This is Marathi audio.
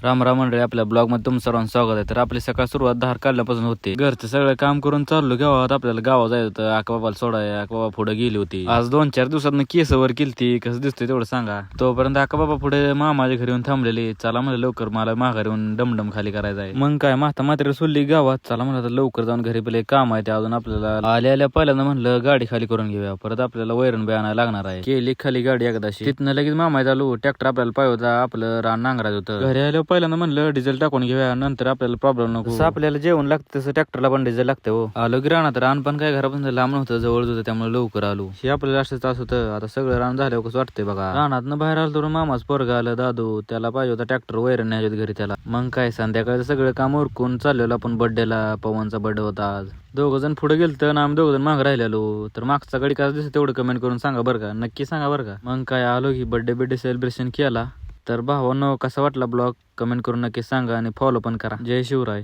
राम राम मंडळी, आपल्या ब्लॉग मध्ये तुमचं सर्वांचं स्वागत आहे. तर आपली सकाळ सुरुवात धार काढल्यापासून होते. घरचं सगळं काम करून चाललो गावात. आपल्याला गावात जायचं होतं. आकाबाबाला सोडाय आकाबाबा पुढे गेली होती. आज 2-4 दिवसात केस वर केलती. कसं दिसतंय तेवढं सांगा. तोपर्यंत आकाबाबा पुढे मामाच्या घरी येऊन थांबलेली. चला म्हणलं लवकर, मला माघारी येऊन डमडम खाली करायचं आहे. मग काय माता मात्र सोडली गावात. चला म्हणलं लवकर जाऊन घरी पहिले काम आहे ते अजून आपल्याला. आल्या पहिल्यांदा म्हणलं गाडी खाली करून घेऊया. परत आपल्याला वैरण बी आणायला लागणार आहे. केली खाली गाडी एकदाशी. तिथनं लगेच मामा चालू. ट्रॅक्टर आपल्याला पाहिजे होता. आपलं रान नांगरायचं होतं. घरी आल्यावर पहिल्यांदा म्हणलं डिझेल टाकून घेऊया, नंतर आपल्याला प्रॉब्लेम नको. जसं आपल्याला जेवण लागतं तसं ट्रॅक्टरला पण डिझेल लागतं. हो आलो की रानात. रान पण काय घरापासून लांब नव्हतं, जवळच होतं, त्यामुळे लवकर आलो. हे आपल्याला जास्त तास होतं. आता सगळं रान झाल्यावर कसं वाटतंय बघा. रानात बाहेर आलो तर मामाच पोरगा आलं दादू. त्याला पाहिजे होता ट्रॅक्टर वैरण न्यायचं घरी त्याला. मग काय संध्याकाळचं सगळं काम उरकून चाललेलो आपण बर्थडेला. पवनचा बर्थडे होता आज. 2 जण पुढे गेलतं ना आम्ही 2 जण मागे राहिलेलो. तर मागचा गडी कसं दिसत तेवढं कमेंट करून सांगा बरं का, नक्की सांगा बरं का. मग काय आलो की बर्थडे सेलिब्रेशन केला. तर भावांनो कसा वाटला ब्लॉग कमेंट करून नक्की सांगा आणि फॉलो पण करा. जय शिवराय.